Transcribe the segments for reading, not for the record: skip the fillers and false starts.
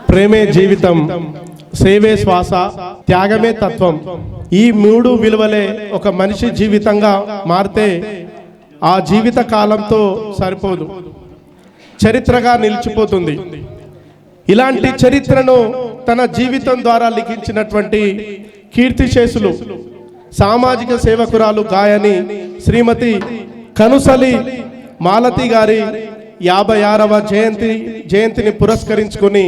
ప్రేమే జీవితం, సేవే శ్వాస, త్యాగమే తత్వం. ఈ మూడు విలువలే ఒక మనిషి జీవితంగా మారితే ఆ జీవిత కాలంతో సరిపోదు, చరిత్రగా నిలిచిపోతుంది. ఇలాంటి చరిత్రను తన జీవితం ద్వారా లిఖించినటువంటి కీర్తిశేషులు, సామాజిక సేవకురాలు గాయని శ్రీమతి కనుసలి మాలతి గారి 56వ జయంతిని పురస్కరించుకొని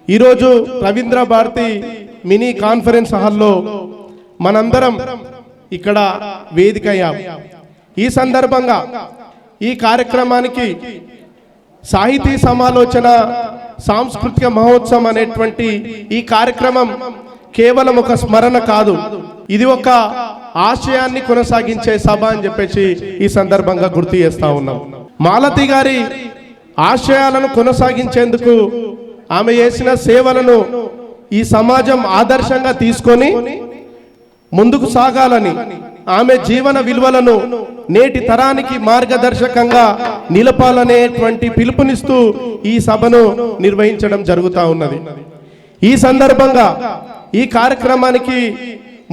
ఈరోజు రవీంద్ర భారతి మినీ కాన్ఫరెన్స్ హాల్లో మనందరం ఇక్కడ వేదిక అయ్యాం. ఈ సందర్భంగా ఈ కార్యక్రమానికి సాహితీ సమాలోచన సాంస్కృతిక మహోత్సవం అనేటువంటి ఈ కార్యక్రమం కేవలం ఒక స్మరణ కాదు, ఇది ఒక ఆశయాన్ని కొనసాగించే సభ అని చెప్పేసి ఈ సందర్భంగా గుర్తు చేస్తా ఉన్నాం. మాలతి గారి ఆశయాలను కొనసాగించేందుకు ఆమె చేసిన సేవలను ఈ సమాజం ఆదర్శంగా తీసుకొని ముందుకు సాగాలని, ఆమె జీవన విలువలను నేటి తరానికి మార్గదర్శకంగా నిలపాలనేటువంటి పిలుపునిస్తూ ఈ సభను నిర్వహించడం జరుగుతూ ఉన్నది. ఈ సందర్భంగా ఈ కార్యక్రమానికి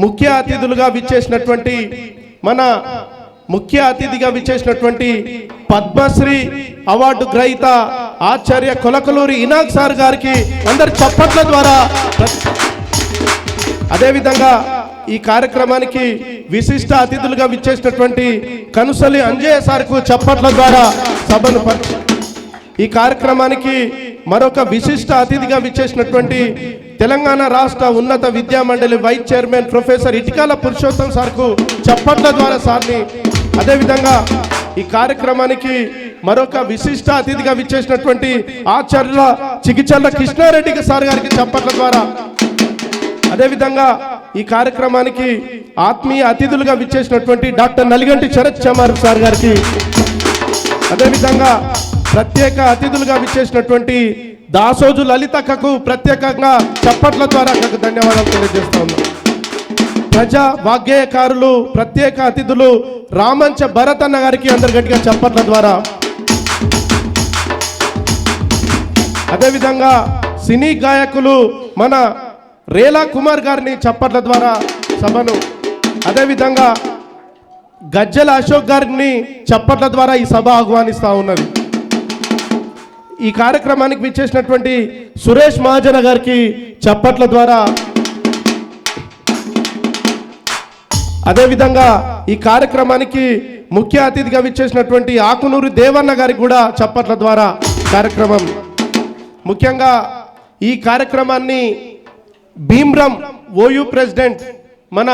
ముఖ్య అతిథిగా విచ్చేసినటువంటి పద్మశ్రీ అవార్డు గ్రహీత ఆచార్య కొలకలూరి ఇనాక్ సార్ గారికి అందరి చప్పట్ల ద్వారా, అదేవిధంగా ఈ కార్యక్రమానికి విశిష్ట అతిథులుగా విచ్చేసినటువంటి కనుసలి అంజయ్య సార్కు చప్పట్ల ద్వారా సభను ఈ కార్యక్రమానికి మరొక విశిష్ట అతిథిగా విచ్చేసినటువంటి తెలంగాణ రాష్ట్ర ఉన్నత విద్యా మండలి vice chairman professor Itikala Purushottam సార్కు చప్పట్ల ద్వారా సార్ని, అదేవిధంగా ఈ కార్యక్రమానికి మరొక విశిష్ట అతిథిగా విచ్చేసినటువంటి ఆచార్యుల చిగిచర్ల కృష్ణారెడ్డి సార్ గారికి చప్పట్ల ద్వారా, అదేవిధంగా ఈ కార్యక్రమానికి ఆత్మీయ అతిథులుగా విచ్చేసినటువంటి డాక్టర్ నలిగంటి శరత్ చమార్ సార్ గారికి, అదేవిధంగా ప్రత్యేక అతిథులుగా విచ్చేసినటువంటి దాసోజు లలితక్కకు ప్రత్యేకంగా చప్పట్ల ద్వారా ధన్యవాదాలు తెలియజేస్తా ఉన్నాం. ప్రజా వాగ్గేయకారులు ప్రత్యేక అతిథులు రామంచ భరత్ అన్న గారికి అందరు గట్టిగా చప్పట్ల ద్వారా, అదేవిధంగా సినీ గాయకులు మన రేలా కుమార్ గారిని చప్పట్ల ద్వారా సభను, అదేవిధంగా గజ్జల అశోక్ గారిని చప్పట్ల ద్వారా ఈ సభ ఆహ్వానిస్తూ ఉన్నది. ఈ కార్యక్రమానికి విచ్చేసినటువంటి సురేష్ మహాజన గారికి చప్పట్ల ద్వారా, అదేవిధంగా ఈ కార్యక్రమానికి ముఖ్య అతిథిగా విచ్చేసినటువంటి ఆకునూరు దేవన్న గారికి కూడా చప్పట్ల ద్వారా కార్యక్రమం. ముఖ్యంగా ఈ కార్యక్రమాన్ని భీమ్రం ఓయూ ప్రెసిడెంట్ మన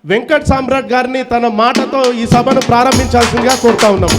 వెంకట్ సామ్రాట్ గారిని తన మాటతో ఈ సభను ప్రారంభించాల్సిందిగా కోరుతా ఉన్నాం.